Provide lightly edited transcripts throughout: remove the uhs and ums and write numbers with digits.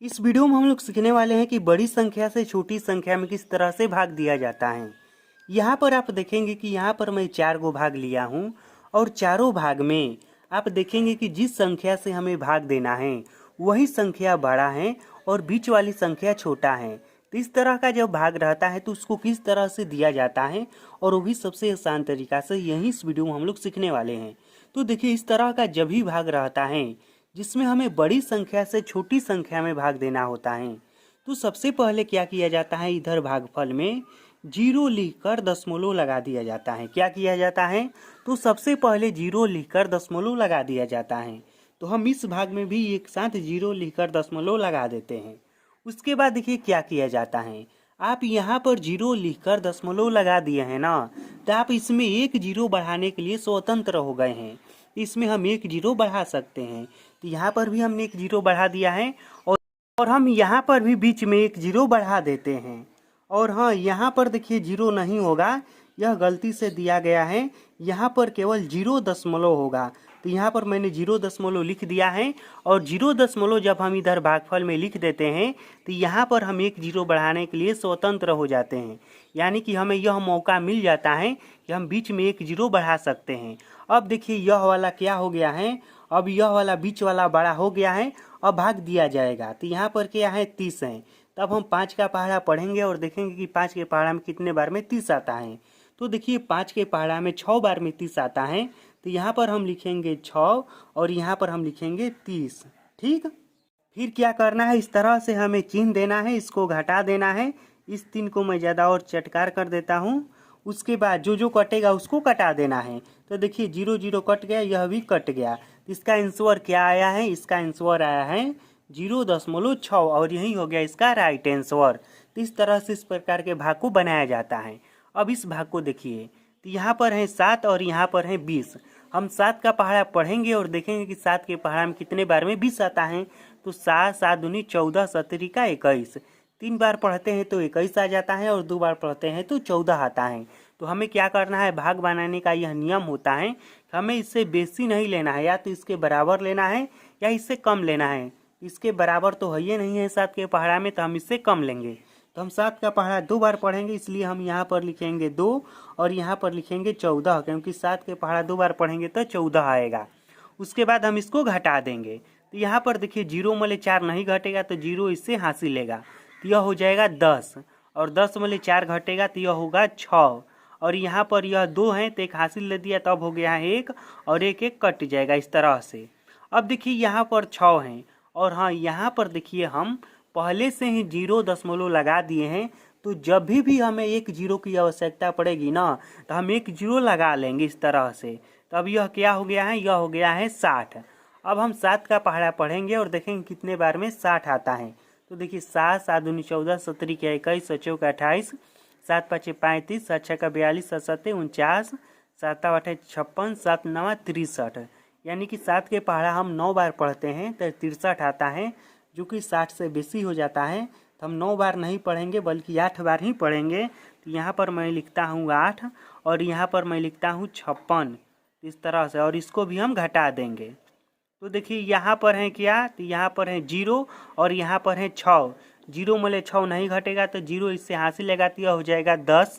इस वीडियो में हम लोग सीखने वाले हैं कि बड़ी संख्या से छोटी संख्या में किस तरह से भाग दिया जाता है। यहाँ पर आप देखेंगे कि यहाँ पर मैं 4 गो भाग लिया हूँ और चारों भाग में आप देखेंगे कि जिस संख्या से हमें भाग देना है वही संख्या बड़ा है और बीच वाली संख्या छोटा है। तो इस तरह का जब भाग रहता है तो उसको किस तरह से दिया जाता है और वो भी सबसे आसान तरीका से, यही इस वीडियो में हम लोग सीखने वाले हैं। तो देखिए, इस तरह का जब भी भाग रहता है जिसमें हमें बड़ी संख्या से छोटी संख्या में भाग देना होता है, तो सबसे पहले क्या किया जाता है, इधर भागफल में 0 लिखकर दशमलव लगा दिया जाता है। क्या किया जाता है, तो सबसे पहले 0 लिखकर दशमलव लगा दिया जाता है। तो हम इस भाग में भी एक साथ 0 लिखकर दशमलव लगा देते हैं। उसके बाद देखिए क्या किया जाता है, आप यहाँ पर 0 लिखकर दशमलव लगा दिए हैं ना, तो आप इसमें एक 0 बढ़ाने के लिए स्वतंत्र हो गए हैं। इसमें हम एक 0 बढ़ा सकते हैं। तो यहाँ पर भी हमने एक 0 बढ़ा दिया है और हम यहाँ पर भी बीच में एक 0 बढ़ा देते हैं। और हाँ, यहाँ पर देखिए 0 नहीं होगा, यह गलती से दिया गया है। यहाँ पर केवल 0 दशमलव होगा। तो यहाँ पर मैंने 0 दशमलव लिख दिया है और 0 दशमलव जब हम इधर भागफल में लिख देते हैं तो यहाँ पर हम एक 0 बढ़ाने के लिए स्वतंत्र हो जाते हैं। यानी कि हमें यह मौका मिल जाता है कि हम बीच में एक 0 बढ़ा सकते हैं। अब देखिए यह वाला क्या हो गया है, अब यह वाला बीच वाला बड़ा हो गया है, अब भाग दिया जाएगा। तो यहाँ पर क्या है, 30 है। तब हम 5 का पहाड़ा पढ़ेंगे और देखेंगे कि 5 के पहाड़ा में कितने बार में 30 आता है। तो देखिए 5 के पहाड़ा में 6 बार में 30 आता है। तो यहाँ पर हम लिखेंगे 6 और यहाँ पर हम लिखेंगे 30। ठीक, फिर क्या करना है, इस तरह से हमें चिन्ह देना है, इसको घटा देना है। इस 3 को मैं ज़्यादा और चटकार कर देता हूँ। उसके बाद जो जो कटेगा उसको कटा देना है। तो देखिए 0 0 कट गया, यह भी कट गया। इसका आंसर क्या आया है, इसका आंसर आया है 0.6 और यही हो गया इसका राइट आंसर। तो इस तरह से इस प्रकार के भाग को बनाया जाता है। अब इस भाग को देखिए, तो यहाँ पर है 7 और यहाँ पर है 20। हम 7 का पहाड़ा पढ़ेंगे और देखेंगे कि 7 के पहाड़ा में कितने बार में 20 आता है। तो 7 7 दूनी 14, 17 का 21। 3 बार पढ़ते हैं तो 21 आ जाता है और 2 बार पढ़ते हैं तो 14 आता है। तो हमें क्या करना है, भाग बनाने का यह नियम होता है, हमें इससे बेसी नहीं लेना है, या तो इसके बराबर लेना है या इससे कम लेना है। इसके बराबर तो है ही नहीं है 7 के पहाड़ा में, तो हम इससे कम लेंगे। तो हम 7 का पहाड़ा 2 बार पढ़ेंगे, इसलिए हम यहाँ पर लिखेंगे 2 और यहाँ पर लिखेंगे 14, क्योंकि 7 के पहाड़ा 2 बार पढ़ेंगे तो 14 आएगा। उसके बाद हम इसको घटा देंगे। तो यहाँ पर देखिए 0 में 4 नहीं घटेगा तो 0 इससे हासिल लेगा, तो यह हो जाएगा 10 और 10 में 4 घटेगा तो यह होगा 6 और यहाँ पर यह 2 है तो एक हासिल ले दिया, तब हो गया है 1 और 1 1 कट जाएगा इस तरह से। अब देखिए यहाँ पर 6 हैं और हाँ, यहाँ पर देखिए हम पहले से ही 0 दशमलव लगा दिए हैं। तो जब भी हमें एक 0 की आवश्यकता पड़ेगी ना, तो हम एक 0 लगा लेंगे इस तरह से। तो अब यह क्या हो गया है, यह हो गया है 60। अब हम 7 का पहाड़ा पढ़ेंगे और देखेंगे कितने बार में 60 आता है। तो देखिए 7 7 दूनी 14, 17 का 21, 7 चौका 28, 7 5 35, 7 6 का 42, 7 7 49, 7 8 56, 7 9 63। यानी कि 7 के पहाड़ा हम 9 बार पढ़ते हैं तो 63 आता है, जो कि 60 से बेसी हो जाता है। तो हम 9 बार नहीं पढ़ेंगे बल्कि 8 बार ही पढ़ेंगे। तो यहाँ पर मैं लिखता हूँ 8 और यहाँ पर मैं लिखता हूँ 56 इस तरह से, और इसको भी हम घटा देंगे। तो देखिए यहाँ पर है क्या, तो यहाँ पर है 0 और यहाँ पर है 6। 0 में 6 नहीं घटेगा तो 0 इससे हासिल लगाती है, हो जाएगा 10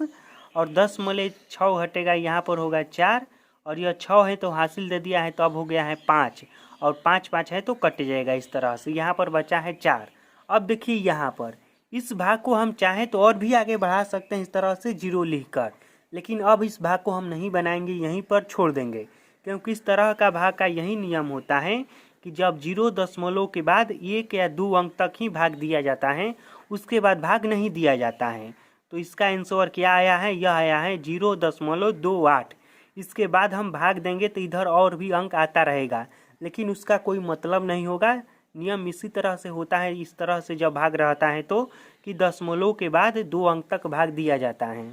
और 10 में 6 घटेगा, यहाँ पर होगा 4 और यह 6 है तो हासिल दे दिया है, तो अब हो गया है 5 और 5 5 है तो कट जाएगा इस तरह से। यहाँ पर बचा है 4। अब देखिए यहाँ पर इस भाग को हम चाहें तो और भी आगे बढ़ा सकते हैं इस तरह से 0 लिखकर, लेकिन अब इस भाग को हम नहीं बनाएंगे, यहीं पर छोड़ देंगे, क्योंकि इस तरह का भाग का यही नियम होता है कि जब 0 दशमलव के बाद 1 या 2 अंक तक ही भाग दिया जाता है, उसके बाद भाग नहीं दिया जाता है। तो इसका आंसर क्या आया है, यह आया है 0.28। इसके बाद हम भाग देंगे तो इधर और भी अंक आता रहेगा, लेकिन उसका कोई मतलब नहीं होगा। नियम इसी तरह से होता है, इस तरह से जब भाग रहता है तो कि दशमलव के बाद 2 अंक तक भाग दिया जाता है।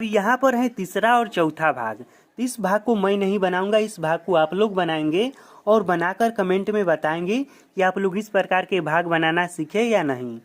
यहाँ पर है तीसरा और चौथा भाग। इस भाग को मैं नहीं बनाऊंगा, इस भाग को आप लोग बनाएंगे और बनाकर कमेंट में बताएंगे कि आप लोग इस प्रकार के भाग बनाना सीखे या नहीं।